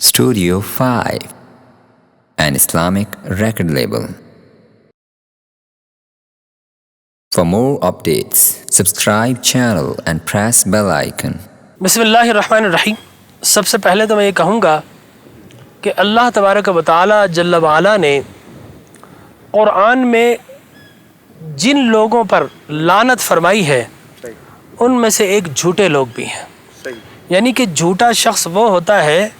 Studio 5, an Islamic record label. For more updates, subscribe channel and press bell icon. बिस्मिल्लाहिर्रहमानिर्रहीम। सबसे पहले तो मैं ये कहूँगा कि अल्लाह तबारक व तआला जल्ल व अला ने क़ुरआन में जिन लोगों पर लानत फरमाई है उनमें से एक झूठे लोग भी हैं। यानी कि झूठा शख्स वो होता है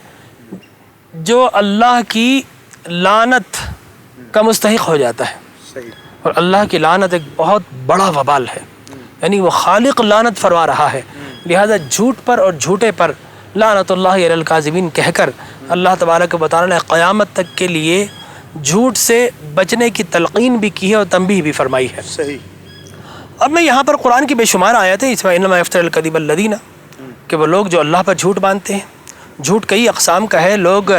जो अल्लाह की लानत का मुस्तहिक़ हो जाता है, और अल्लाह की लानत एक बहुत बड़ा वबाल है। यानी वो खालिक लानत फरमा रहा है, लिहाजा झूठ पर और झूठे पर लानतुल्लाहि अलल काज़िबीन कहकर अल्लाह तबारक व तआला ने क़यामत तक के लिए झूठ से बचने की तलक़ीन भी की है और तंबीह भी फरमाई है। सही। अब मैं यहाँ पर कुरान की बेशुमार आयतें इसमें इन्नमा यफ्तरिल कज़िब अल्लज़ीना कि वो लोग जो अल्लाह पर झूठ बांधते हैं। झूठ कई अक़साम का है। लोग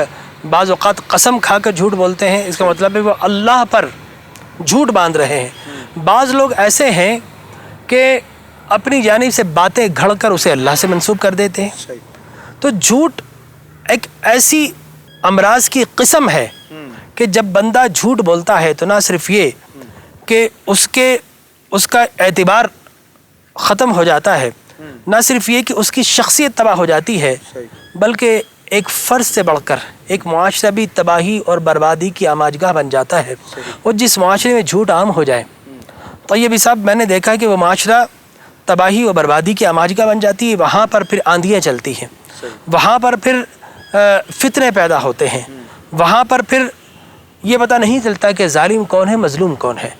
बाज़ औक़ात कसम खा कर झूठ बोलते हैं, इसका मतलब है वो अल्लाह पर झूठ बांध रहे हैं। बाज़ लोग ऐसे हैं कि अपनी जानिब से बातें घड़ कर उसे अल्लाह से मंसूब कर देते हैं। तो झूठ एक ऐसी अमराज की किस्म है कि जब बंदा झूठ बोलता है तो ना सिर्फ ये कि उसका एतबार ख़त्म हो जाता है, ना सिर्फ ये कि उसकी शख्सियत तबाह हो जाती है, बल्कि एक फ़र्ज से बढ़कर एक मुआशरा भी तबाही और बर्बादी की आमाजगाह बन जाता है। और जिस मुआशरे में झूठ आम हो जाए तो ये भी साहब मैंने देखा कि वो मुआशरा तबाही और बर्बादी की आमाजगाह बन जाती है। वहाँ पर फिर आंधियाँ चलती हैं, वहाँ पर फिर फितने पैदा होते हैं, वहाँ पर फिर ये पता नहीं चलता कि जालिम कौन है, मजलूम कौन है।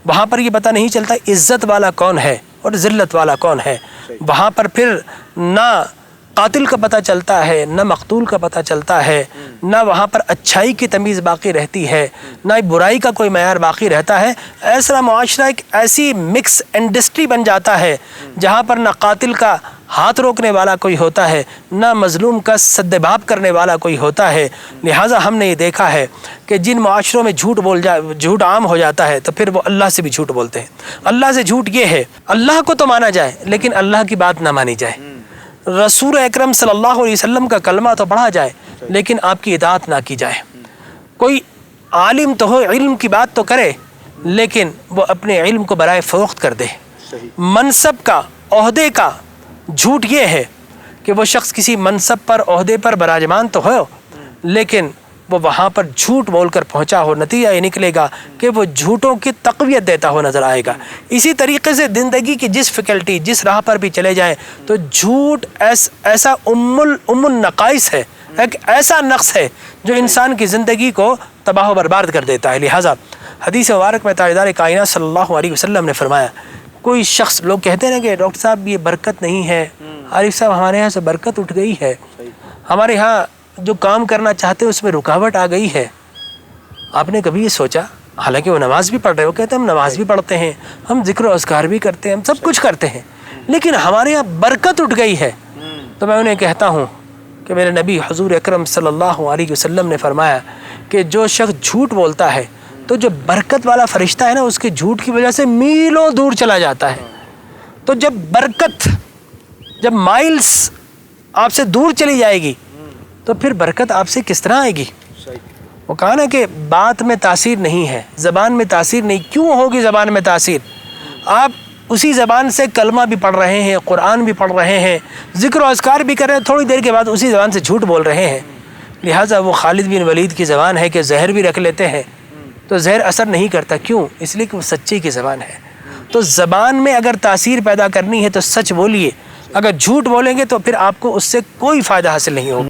वहाँ पर ये पता नहीं चलता इज़्ज़त वाला कौन है और ज़िल्लत वाला कौन है। वहाँ पर फिर ना कातिल का पता चलता है, ना मकतूल का पता चलता है, ना वहाँ पर अच्छाई की तमीज़ बाकी रहती है, ना बुराई का कोई मयार बाकी रहता है। ऐसा मुआशरा एक ऐसी मिक्स इंडस्ट्री बन जाता है जहाँ पर ना कातिल का हाथ रोकने वाला कोई होता है, ना मज़लूम का सद्देबाब करने वाला कोई होता है। लिहाजा हमने ये देखा है कि जिन मुआशरों में झूठ आम हो जाता है तो फिर वो अल्लाह से भी झूठ बोलते हैं। अल्लाह से झूठ ये है, अल्लाह को तो माना जाए लेकिन अल्लाह की बात ना मानी जाए। रसूल अकरम सल्लल्लाहु अलैहि वसल्लम का कलमा तो पढ़ा जाए लेकिन आपकी इताअत ना की जाए। कोई आलिम तो हो, इल्म की बात तो करे, लेकिन वो अपने इल्म को बराए फ़रोख्त कर दे। मनसब का, ओहदे का झूठ ये है कि वो शख्स किसी मनसब पर, ओहदे पर बराजमान तो हो, लेकिन वो वहाँ पर झूठ बोलकर पहुँचा हो। नतीजा ये निकलेगा कि वो झूठों की तक़वियत देता हो नज़र आएगा। इसी तरीके से ज़िंदगी की जिस फैकल्टी, जिस राह पर भी चले जाएं तो झूठ ऐसा उम्मुल नक़ाइस है, एक ऐसा नक़्स है जो इंसान की ज़िंदगी को तबाह बर्बाद कर देता है। लिहाजा हदीस मुबारक में ताजदार कायनात सल्लल्लाहु अलैहि वसल्लम ने फरमाया, कोई शख्स, लोग कहते हैं कि डॉक्टर साहब ये बरकत नहीं है, आरिफ साहब हमारे यहाँ से बरकत उठ गई है, हमारे यहाँ जो काम करना चाहते हैं उसमें रुकावट आ गई है। आपने कभी ये सोचा, हालांकि वो नमाज भी पढ़ रहे हो, कहते हैं हम नमाज भी पढ़ते हैं, हम जिक्र अस्कार भी करते हैं, हम सब कुछ करते हैं, लेकिन हमारे यहाँ बरकत उठ गई है। तो मैं उन्हें कहता हूँ कि मेरे नबी हुज़ूर अकरम सल्लल्लाहु अलैहि वसल्लम ने फरमाया कि जो शख्स झूठ बोलता है तो जो बरकत वाला फरिश्ता है ना, उसके झूठ की वजह से मीलों दूर चला जाता है। तो जब बरकत, जब माइल्स आपसे दूर चली जाएगी तो फिर बरकत आपसे किस तरह आएगी। वो कहा ना कि बात में तासीर नहीं है, ज़बान में तासीर नहीं। क्यों होगी ज़बान में तासीर? आप उसी ज़बान से कलमा भी पढ़ रहे हैं, कुरान भी पढ़ रहे हैं, ज़िक्र अस्कार भी कर रहे हैं, थोड़ी देर के बाद उसी ज़बान से झूठ बोल रहे हैं। लिहाजा वो खालिद बिन वलीद की ज़बान है कि जहर भी रख लेते हैं तो जहर असर नहीं करता। क्यों? इसलिए कि वो सच्चे की ज़बान है। तो ज़बान में अगर तासीर पैदा करनी है तो सच बोलिए, अगर झूठ बोलेंगे तो फिर आपको उससे कोई फ़ायदा हासिल नहीं होगा।